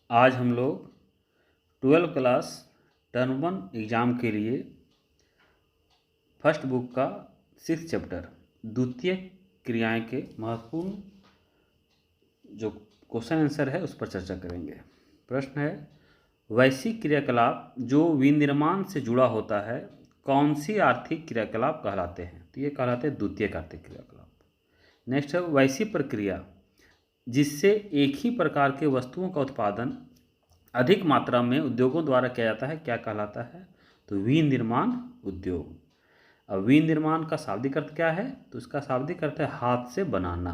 आज हम लोग 12 क्लास टर्म 1 एग्ज़ाम के लिए फर्स्ट बुक का 6th चैप्टर द्वितीय क्रियाएं के महत्वपूर्ण जो क्वेश्चन आंसर है उस पर चर्चा करेंगे। प्रश्न है, वैश्विक क्रियाकलाप जो विनिर्माण से जुड़ा होता है कौन सी आर्थिक क्रियाकलाप कहलाते हैं? तो ये कहलाते हैं द्वितीय आर्थिक क्रियाकलाप। नेक्स्ट है, वैश्विक प्रक्रिया जिससे एक ही प्रकार के वस्तुओं का उत्पादन अधिक मात्रा में उद्योगों द्वारा किया जाता है क्या कहलाता है? तो विनिर्माण उद्योग। अब विनिर्माण का शाब्दिक अर्थ क्या है? तो इसका शाब्दिक अर्थ है हाथ से बनाना।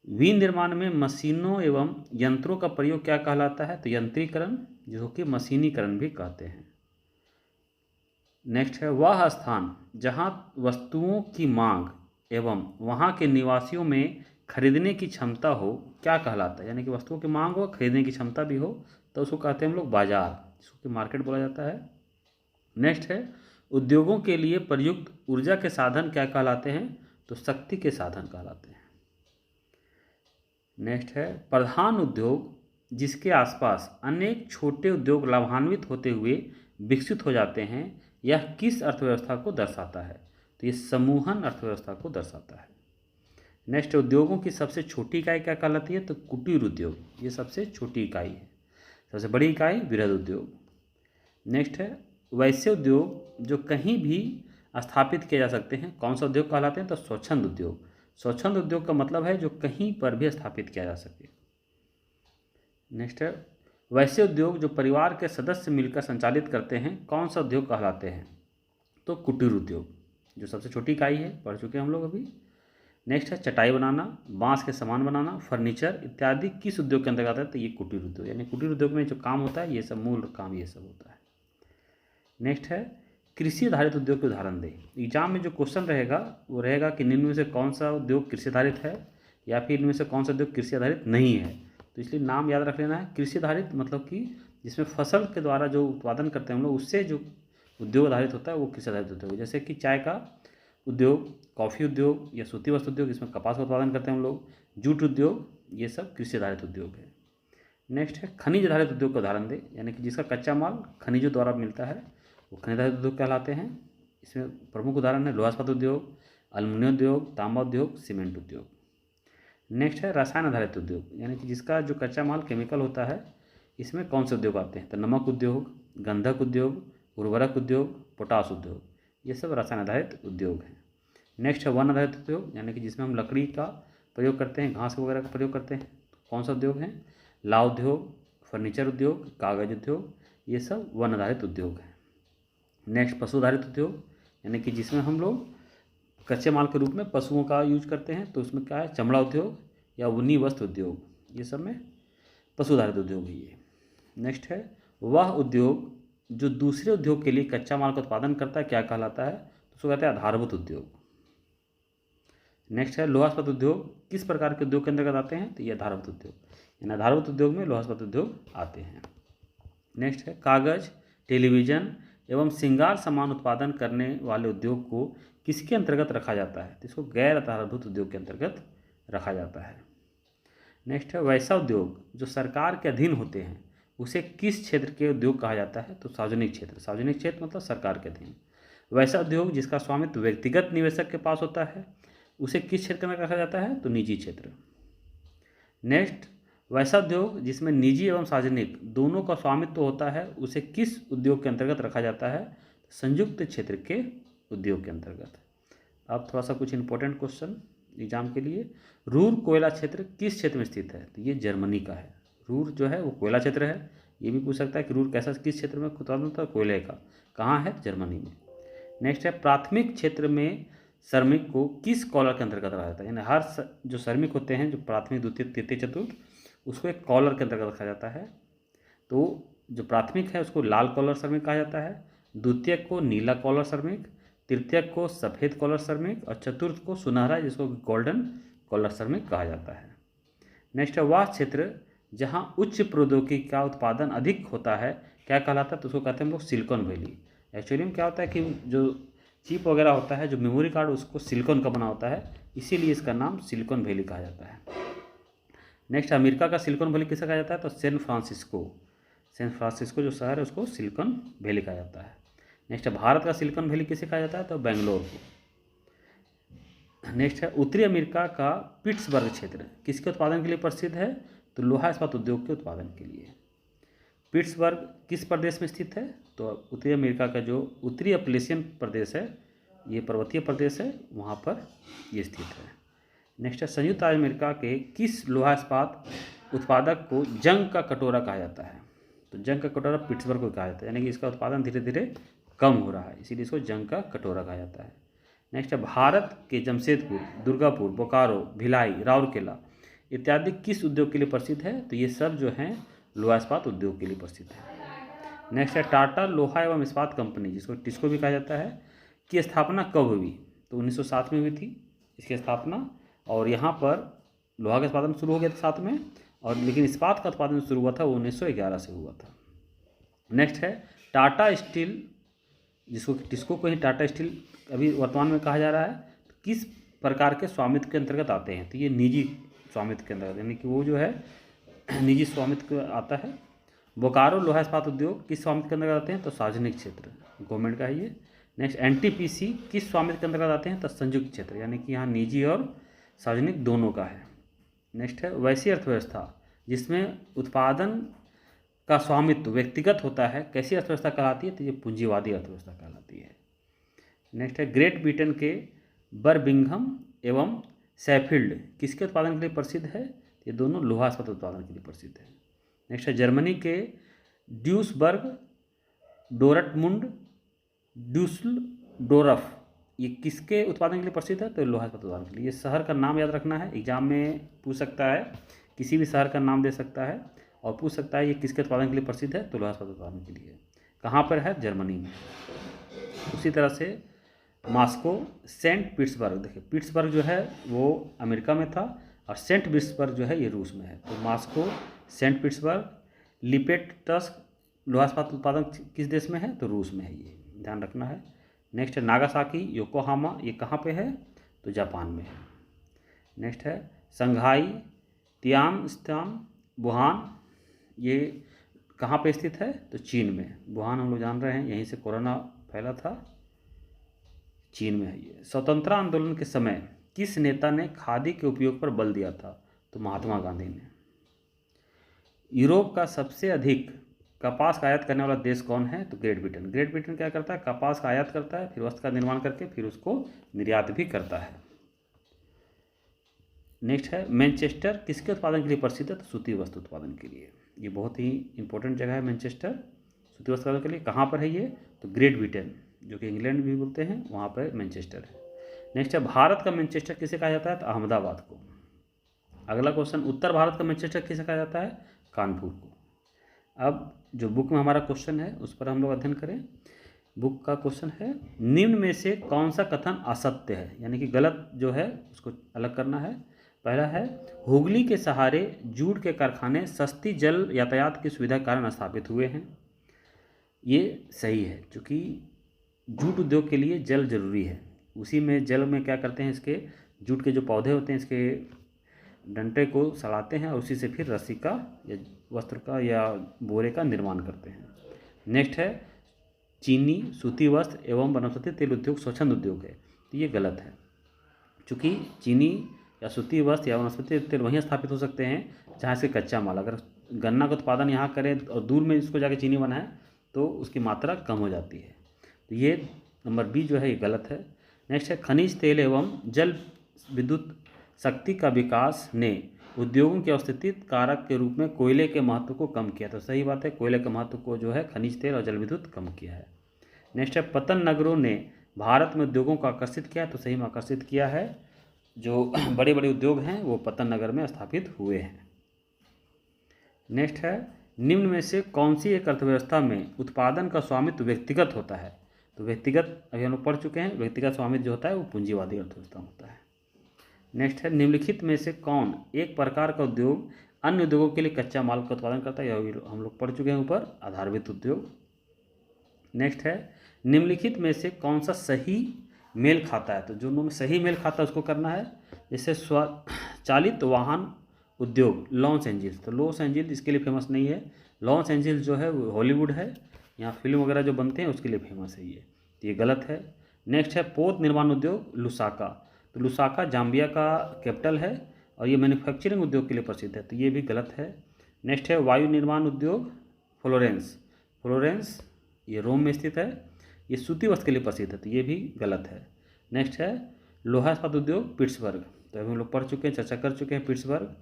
विनिर्माण में मशीनों एवं यंत्रों का प्रयोग क्या कहलाता है? तो यंत्रीकरण, जो कि मशीनीकरण भी कहते हैं। नेक्स्ट है, वह स्थान जहां वस्तुओं की मांग एवं वहां के निवासियों में खरीदने की क्षमता हो क्या कहलाता है? यानी कि वस्तुओं की मांग हो, खरीदने की क्षमता भी हो, तो उसको कहते हैं हम लोग बाजार, जिसको मार्केट बोला जाता है। नेक्स्ट है, उद्योगों के लिए प्रयुक्त ऊर्जा के साधन क्या कहलाते हैं? तो शक्ति के साधन कहलाते हैं। नेक्स्ट है, प्रधान उद्योग जिसके आसपास अनेक छोटे उद्योग लाभान्वित होते हुए विकसित हो जाते हैं, यह किस अर्थव्यवस्था को दर्शाता है? तो ये समूहन अर्थव्यवस्था को दर्शाता है। नेक्स्ट, उद्योगों की सबसे छोटी इकाई क्या कहलाती है? तो कुटीर उद्योग, ये सबसे छोटी इकाई है। सबसे बड़ी इकाई वृहद उद्योग। नेक्स्ट है, वैसे उद्योग जो कहीं भी स्थापित किए जा सकते हैं कौन सा उद्योग कहलाते हैं? तो स्वच्छंद उद्योग। स्वच्छंद उद्योग का मतलब है जो कहीं पर भी स्थापित किया जा सके। नेक्स्ट है, वैसे उद्योग जो परिवार के सदस्य मिलकर संचालित करते हैं कौन सा उद्योग कहलाते हैं? तो कुटीर उद्योग, जो सबसे छोटी इकाई है, पढ़ चुके हैं हम लोग अभी। नेक्स्ट है, चटाई बनाना, बांस के सामान बनाना, फर्नीचर इत्यादि किस उद्योग के अंतर्गत आता है? तो ये कुटीर उद्योग, यानी कुटीर उद्योग में जो काम होता है ये सब मूल काम ये सब होता है। नेक्स्ट है, कृषि आधारित उद्योग के उदाहरण दें। एग्जाम में जो क्वेश्चन रहेगा वो रहेगा कि निम्न में से कौन सा उद्योग कृषि आधारित है या फिर इनमें से कौन सा उद्योग कृषि आधारित नहीं है। तो इसलिए नाम याद रख लेना है। कृषि आधारित मतलब कि जिसमें फसल के द्वारा जो उत्पादन करते हैं हम लोग, उससे जो उद्योग आधारित होता है वो कृषि आधारित उद्योग। जैसे कि चाय का उद्योग, कॉफ़ी उद्योग या सूती वस्त्र उद्योग, इसमें कपास का उत्पादन करते हैं हम लोग, जूट उद्योग, ये सब कृषि आधारित उद्योग है। नेक्स्ट है, खनिज आधारित उद्योग का उदाहरण दे, यानी कि जिसका कच्चा माल खनिजों द्वारा मिलता है वो खनिज आधारित उद्योग कहलाते हैं। इसमें प्रमुख उदाहरण है लोहा इस्पात उद्योग, अल्मुनियम उद्योग, तांबा उद्योग, सीमेंट उद्योग। नेक्स्ट है, रसायन आधारित उद्योग, यानी कि जिसका जो कच्चा माल केमिकल होता है, इसमें कौन से उद्योग आते हैं? तो नमक उद्योग, गंधक उद्योग, उर्वरक उद्योग, पोटास उद्योग, ये सब रसायन आधारित उद्योग हैं। नेक्स्ट है, वन आधारित उद्योग, यानी कि जिसमें हम लकड़ी का प्रयोग करते हैं, घास वगैरह का प्रयोग करते हैं, कौन सा उद्योग है? ला उद्योग, फर्नीचर उद्योग, कागज उद्योग, ये सब वन आधारित उद्योग हैं। नेक्स्ट, पशु आधारित उद्योग, यानी कि जिसमें हम लोग कच्चे माल के रूप में पशुओं का यूज करते हैं, तो उसमें क्या है? चमड़ा उद्योग या ऊनी वस्त्र उद्योग, ये सब में पशु आधारित उद्योग है ये। नेक्स्ट है, वह उद्योग जो दूसरे उद्योग के लिए कच्चा माल का उत्पादन करता है क्या कहलाता है? तो उसको कहते हैं आधारभूत उद्योग। नेक्स्ट है, लोहा इस्पात उद्योग किस प्रकार के उद्योग के अंतर्गत आते हैं? तो ये आधारभूत उद्योग, यानी आधारभूत उद्योग में लोहा इस्पात उद्योग आते हैं। नेक्स्ट है, कागज, टेलीविजन एवं श्रृंगार सामान उत्पादन करने वाले उद्योग को किसके अंतर्गत रखा जाता है? तो इसको गैर आधारभूत उद्योग के अंतर्गत रखा जाता है। नेक्स्ट है, वैसा उद्योग जो सरकार के अधीन होते हैं उसे किस क्षेत्र के उद्योग कहा जाता है? तो सार्वजनिक क्षेत्र। सार्वजनिक क्षेत्र मतलब सरकार के अधीन। वैसा उद्योग जिसका स्वामित्व व्यक्तिगत निवेशक के पास होता है उसे किस क्षेत्र में रखा जाता है? तो निजी क्षेत्र। नेक्स्ट, वैसा उद्योग जिसमें निजी एवं सार्वजनिक दोनों का स्वामित्व होता है उसे किस उद्योग के अंतर्गत रखा जाता है? संयुक्त क्षेत्र के उद्योग के अंतर्गत। अब थोड़ा सा कुछ इंपॉर्टेंट क्वेश्चन एग्जाम के लिए। रूर कोयला क्षेत्र किस क्षेत्र में स्थित है? तो ये जर्मनी का है। रूर जो है वो कोयला क्षेत्र है। ये भी पूछ सकता है कि रूर कैसा किस क्षेत्र में उत्पादन होता है? कोयले का। कहाँ है? जर्मनी में। नेक्स्ट है, प्राथमिक क्षेत्र में श्रमिक को किस कॉलर के अंतर्गत रखा जाता है? यानी हर जो श्रमिक होते हैं जो प्राथमिक, द्वितीय, तृतीय, चतुर्थ, उसको एक कॉलर के अंतर्गत रखा जाता है। तो जो प्राथमिक है उसको लाल कॉलर श्रमिक कहा जाता है, द्वितीय को नीला कॉलर श्रमिक, तृतीय को सफ़ेद कॉलर श्रमिक और चतुर्थ को सुनहरा, जिसको गोल्डन कॉलर श्रमिक कहा जाता है। नेक्स्ट है, वह क्षेत्र जहां उच्च प्रौद्योगिकी का उत्पादन अधिक होता है क्या कहलाता है? तो उसको कहते हैं हम लोग सिलिकॉन वैली। एक्चुअली में क्या होता है कि जो चिप वगैरह होता है, जो मेमोरी कार्ड, उसको सिलिकॉन का बना होता है, इसीलिए इसका नाम सिलिकॉन वैली कहा जाता है। नेक्स्ट, अमेरिका का सिलिकॉन वैली किसे कहा जाता है? तो सैन फ्रांसिस्को। सैन फ्रांसिस्को जो शहर है उसको सिलिकॉन वैली कहा जाता है। नेक्स्ट है, भारत का सिलिकॉन वैली किसे कहा जाता है? तो बेंगलोर को। नेक्स्ट है, उत्तरी अमेरिका का पिट्सबर्ग क्षेत्र किसके उत्पादन के लिए प्रसिद्ध है? तो लोहा इस्पात उद्योग के उत्पादन के लिए। पिट्सबर्ग किस प्रदेश में स्थित है? तो उत्तरी अमेरिका का जो उत्तरी अपलेशियन प्रदेश है, ये पर्वतीय प्रदेश है, वहाँ पर ये स्थित है। नेक्स्ट है, संयुक्त राज्य अमेरिका के किस लोहा इस्पात उत्पादक को जंग का कटोरा कहा जाता है? तो जंग का कटोरा पिट्सबर्ग को कहा जाता है, यानी कि इसका उत्पादन धीरे धीरे कम हो रहा है, इसीलिए इसको जंग का कटोरा कहा जाता है। नेक्स्ट है, भारत के जमशेदपुर, दुर्गापुर, बोकारो, भिलाई, राउरकेला इत्यादि किस उद्योग के लिए प्रसिद्ध है? तो ये सब जो हैं लोहा इस्पात उद्योग के लिए प्रसिद्ध है। नेक्स्ट है, टाटा लोहा एवं इस्पात कंपनी, जिसको टिस्को भी कहा जाता है, की स्थापना कब हुई? तो 1907 में हुई थी इसकी स्थापना, और यहाँ पर लोहा का उत्पादन शुरू हो गया था 7 में, और लेकिन इस्पात का उत्पादन शुरू हुआ था वो 1911 से हुआ था। नेक्स्ट है, टाटा स्टील, जिसको टिस्को को ही टाटा स्टील अभी वर्तमान में कहा जा रहा है, तो किस प्रकार के स्वामित्व के अंतर्गत आते हैं? तो ये निजी स्वामित्व के अंतर्गत, यानी कि वो जो है निजी स्वामित्व आता है। बोकारो लोहा इस्पात उद्योग किस स्वामित्व के अंतर्गत आते हैं? तो सार्वजनिक क्षेत्र, गवर्नमेंट का है ये। नेक्स्ट, एनटीपीसी किस स्वामित्व के अंतर्गत आते हैं? तो संयुक्त क्षेत्र, यानी कि यहाँ निजी और सार्वजनिक दोनों का है। नेक्स्ट है, वैश्विक अर्थव्यवस्था जिसमें उत्पादन का स्वामित्व व्यक्तिगत होता है, कैसी अर्थव्यवस्था कहलाती है? तो ये पूंजीवादी अर्थव्यवस्था कहलाती है। नेक्स्ट है, ग्रेट ब्रिटेन के बर्मिंघम एवं शैफील्ड किसके उत्पादन के लिए प्रसिद्ध है? ये दोनों लोहा इस्पात उत्पादन के लिए प्रसिद्ध है। नेक्स्ट है, जर्मनी के ड्यूसबर्ग, डोरटमुंड, ड्यूसलडोर्फ ये किसके उत्पादन के लिए प्रसिद्ध है? तो लोहा इस्पात उत्पादन के लिए। ये शहर का नाम याद रखना है, एग्जाम में पूछ सकता है, किसी भी शहर का नाम दे सकता है और पूछ सकता है ये किसके उत्पादन के लिए प्रसिद्ध है? तो लोहा इस्पात उत्पादन के लिए। कहाँ पर है? जर्मनी में। उसी तरह से मॉस्को, सेंट पीटर्सबर्ग, देखिए पीटर्सबर्ग जो है वो अमेरिका में था और सेंट पीटर्सबर्ग जो है ये रूस में है। तो मॉस्को, सेंट पीटर्सबर्ग, लिपेटस्क लोहा इस्पात उत्पादन किस देश में है? तो रूस में है, ये ध्यान रखना है। नेक्स्ट है, नागासाकी, योकोहामा ये कहाँ पे है? तो जापान में है। नेक्स्ट है, संघाई, तियानस्तान, वुहान ये कहाँ पे स्थित है? तो चीन में। वुहान हम लोग जान रहे हैं यहीं से कोरोना फैला था, चीन में है ये। स्वतंत्रता आंदोलन के समय किस नेता ने खादी के उपयोग पर बल दिया था? तो महात्मा गांधी ने। यूरोप का सबसे अधिक कपास का आयात करने वाला देश कौन है? तो ग्रेट ब्रिटेन। ग्रेट ब्रिटेन क्या करता है? कपास का आयात करता है, फिर वस्त्र का निर्माण करके फिर उसको निर्यात भी करता है। नेक्स्ट है, मैनचेस्टर किसके उत्पादन के लिए प्रसिद्ध है? तो सूती वस्त्र उत्पादन के लिए। ये बहुत ही इंपॉर्टेंट जगह है मैनचेस्टर, सूती वस्त्र उत्पादन के लिए। कहाँ पर है ये? तो ग्रेट ब्रिटेन, जो कि इंग्लैंड भी बोलते हैं, वहाँ पर मैनचेस्टर है। नेक्स्ट है, भारत का मैनचेस्टर किसे कहा जाता है? तो अहमदाबाद को। अगला क्वेश्चन, उत्तर भारत का मैनचेस्टर किसे कहा जाता है? कानपुर को। अब जो बुक में हमारा क्वेश्चन है उस पर हम लोग अध्ययन करें। बुक का क्वेश्चन है, निम्न में से कौन सा कथन असत्य है? यानी कि गलत जो है उसको अलग करना है। पहला है, हुगली के सहारे जूट के कारखाने सस्ती जल यातायात की सुविधा के कारण स्थापित हुए हैं। ये सही है, क्योंकि जूट उद्योग के लिए जल जरूरी है। उसी में जल में क्या करते हैं, इसके जूट के जो पौधे होते हैं इसके डंटे को सड़ाते हैं और उसी से फिर रस्सी का या वस्त्र का या बोरे का निर्माण करते हैं। नेक्स्ट है, चीनी, सूती वस्त्र एवं वनस्पति तेल उद्योग स्वच्छंद उद्योग है। तो ये गलत है, क्योंकि चीनी या सूती वस्त्र या वनस्पति तेल वहीं स्थापित हो सकते हैं जहाँ से कच्चा माल, अगर गन्ना का उत्पादन यहाँ करें और दूर में इसको जाके चीनी बनाएं तो उसकी मात्रा कम हो जाती है। तो ये नंबर बी जो है ये गलत है। नेक्स्ट है, खनिज तेल एवं जल विद्युत शक्ति का विकास ने उद्योगों के अवस्थित कारक के रूप में कोयले के महत्व को कम किया। तो सही बात है, कोयले के महत्व को जो है खनिज तेल और जल विद्युत कम किया है। नेक्स्ट है, पतन नगरों ने भारत में उद्योगों को आकर्षित किया। तो सही में आकर्षित किया है, जो बड़े बड़े उद्योग हैं वो पतन नगर में स्थापित हुए हैं। नेक्स्ट है, निम्न में से कौन सी एक अर्थव्यवस्था में उत्पादन का स्वामित्व व्यक्तिगत होता है? तो व्यक्तिगत अभी हम लोग पढ़ चुके हैं, व्यक्तिगत स्वामित्व जो होता है वो पूंजीवादी अर्थव्यवस्था होता है। नेक्स्ट है, निम्नलिखित में से कौन एक प्रकार का उद्योग अन्य उद्योगों के लिए कच्चा माल का उत्पादन करता है? यह हम लोग पढ़ चुके हैं ऊपर, आधारभूत उद्योग। नेक्स्ट है, निम्नलिखित में से कौन सा सही मेल खाता है? तो जो में सही मेल खाता है उसको करना है। जैसे स्वचालित वाहन उद्योग लॉस एंजिल्स, तो लॉस एंजिल्स इसके लिए फेमस नहीं है। लॉस एंजिल्स जो है वो हॉलीवुड है, यहाँ फिल्म वगैरह जो बनते हैं उसके लिए फेमस है ये, तो ये गलत है। नेक्स्ट है पोत निर्माण उद्योग लुसाका, तो लुसाका जाम्बिया का कैपिटल है और ये मैन्युफैक्चरिंग उद्योग के लिए प्रसिद्ध है, तो ये भी गलत है। नेक्स्ट है वायु निर्माण उद्योग फ्लोरेंस, फ्लोरेंस ये रोम में स्थित है, ये सूती वस्त्र के लिए प्रसिद्ध है, तो ये भी गलत है। नेक्स्ट है लोहा इस्पात उद्योग पिट्सबर्ग, तो अभी हम लोग पढ़ चुके हैं, चर्चा कर चुके हैं पिट्सबर्ग,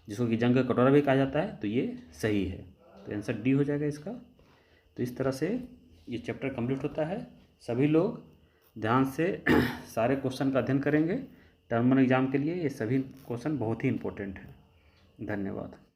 जिसको कि जंग का कटोरा भी कहा जाता है, तो ये सही है, तो आंसर डी हो जाएगा इसका। तो इस तरह से ये चैप्टर कंप्लीट होता है। सभी लोग ध्यान से सारे क्वेश्चन का अध्ययन करेंगे टर्म 1 एग्जाम के लिए, ये सभी क्वेश्चन बहुत ही इंपॉर्टेंट हैं। धन्यवाद।